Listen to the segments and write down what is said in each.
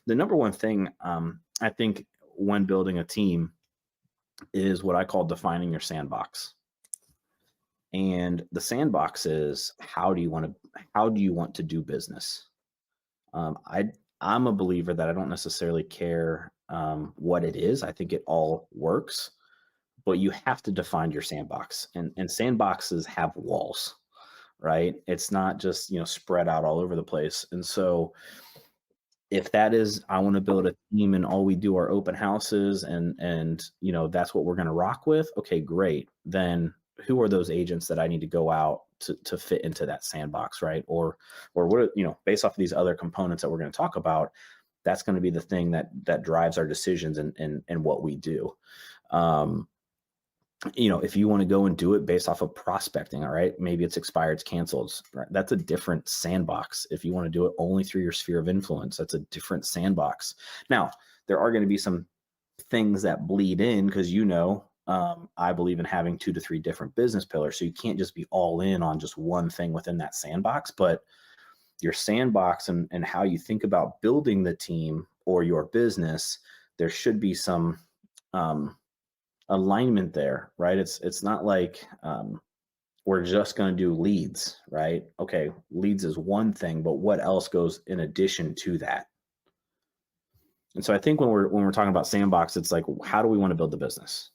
the number one thing, I think, when building a team is what I call defining your sandbox. And the sandbox is, how do you want to do business? Um, I I'm a believer that I don't necessarily care what it is. I think it all works, but you have to define your sandbox. And sandboxes have walls, right? It's not just, spread out all over the place. And so if that is, I want to build a team and all we do are open houses, and that's what we're going to rock with, okay, great. Then who are those agents that I need to go out to fit into that sandbox, right? Or what, based off of these other components that we're going to talk about, that's going to be the thing that drives our decisions and what we do. um if you want to go and do it based off of prospecting, all right, maybe it's expired, it's canceled, right? That's a different sandbox. If you want to do it only through your sphere of influence, that's a different sandbox. Now, there are going to be some things that bleed in because, I believe in having 2 to 3 different business pillars. So you can't just be all in on just one thing within that sandbox, but your sandbox and how you think about building the team or your business, there should be some um, alignment there, right? It's not like we're just going to do leads, right? Okay, leads is one thing, but what else goes in addition to that? And so I think when we're talking about sandbox, it's like, how do we want to build the business?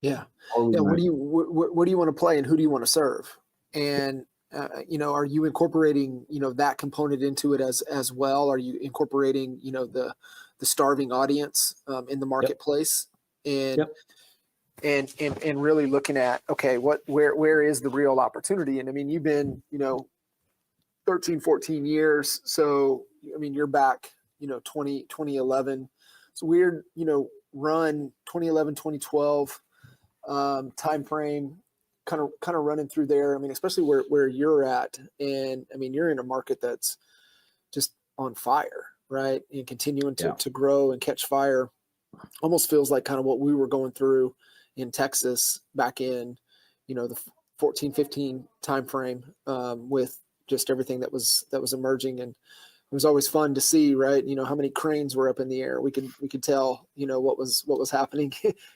Yeah. How are we Yeah. gonna- What do you want to play and who do you want to serve? And, are you incorporating, that component into it as well? Are you incorporating, the starving audience in the Yep. marketplace? And, Yep. and really looking at, okay, where is the real opportunity? And I mean, you've been, 13, 14 years. So, I mean, you're back, 2011. It's a weird, run 2011, 2012 time frame, kind of running through there. I mean, especially where you're at. And I mean, you're in a market that's just on fire, right? And continuing to grow and catch fire. Almost feels like kind of what we were going through in Texas back in, the 14, 15 time frame, with just everything that was emerging. And it was always fun to see, right? How many cranes were up in the air. We could tell, what was happening.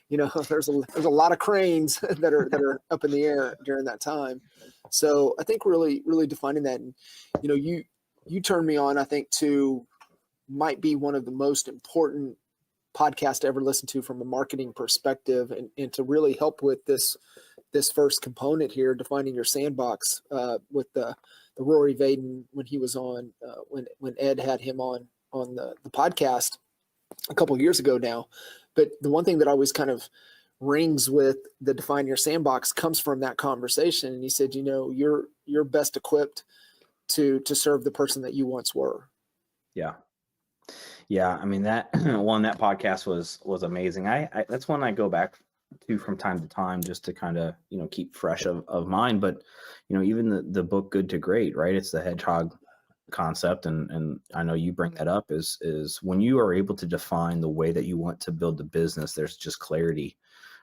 There's a lot of cranes that are up in the air during that time. So I think really, really defining that. And, you turned me on, I think, to might be one of the most important podcast ever listened to from a marketing perspective, and to really help with this first component here, defining your sandbox, with the Rory Vaden when he was on, when Ed had him on the podcast a couple of years ago now. But the one thing that always kind of rings with the define your sandbox comes from that conversation. And he said, you're best equipped to serve the person that you once were. Yeah. Yeah, I mean, that podcast was amazing. I that's one I go back to from time to time just to kind of keep fresh of mind. But even the book Good to Great, right? It's the hedgehog concept, and I know you bring that up, is when you are able to define the way that you want to build the business, there's just clarity,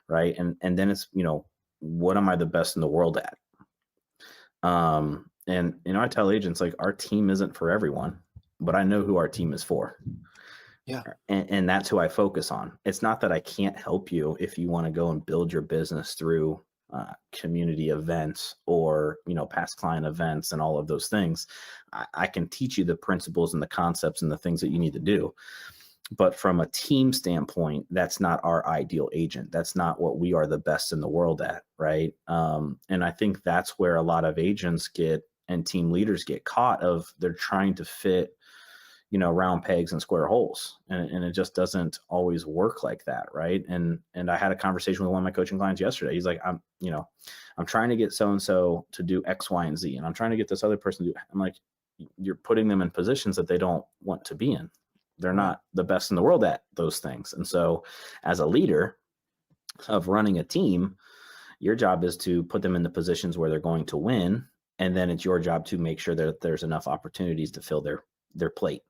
right? And then it's what am I the best in the world at? And I tell agents, like, our team isn't for everyone, but I know who our team is for. Yeah. And that's who I focus on. It's not that I can't help you if you want to go and build your business through community events or, past client events and all of those things. I can teach you the principles and the concepts and the things that you need to do. But from a team standpoint, that's not our ideal agent. That's not what we are the best in the world at, right? And I think that's where a lot of agents and team leaders get caught of, they're trying to fit round pegs and square holes. And it just doesn't always work like that. Right. And I had a conversation with one of my coaching clients yesterday. He's like, I'm trying to get so-and-so to do X, Y, and Z. And I'm trying to get this other person to do. I'm like, you're putting them in positions that they don't want to be in. They're not the best in the world at those things. And so as a leader of running a team, your job is to put them in the positions where they're going to win. And then it's your job to make sure that there's enough opportunities to fill their plate.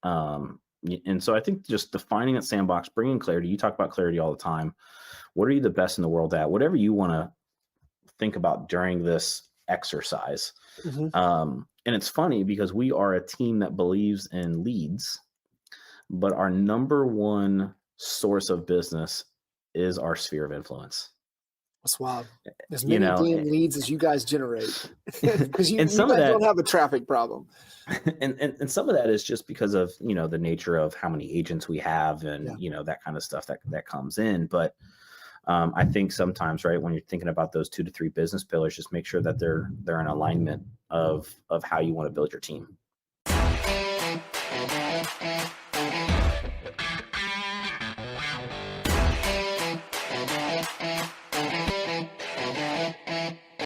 And so I think just defining that sandbox, bringing clarity. You talk about clarity all the time. What are you the best in the world at? Whatever you want to think about during this exercise. Mm-hmm. And it's funny because we are a team that believes in leads, but our number one source of business is our sphere of influence. That's wild. As You many know, damn leads as you guys generate, because you and some of guys don't that, have a traffic problem. and some of that is just because of, the nature of how many agents we have and, Yeah. that kind of stuff that comes in. But I think sometimes, right, when you're thinking about those 2 to 3 business pillars, just make sure that they're in alignment of how you want to build your team.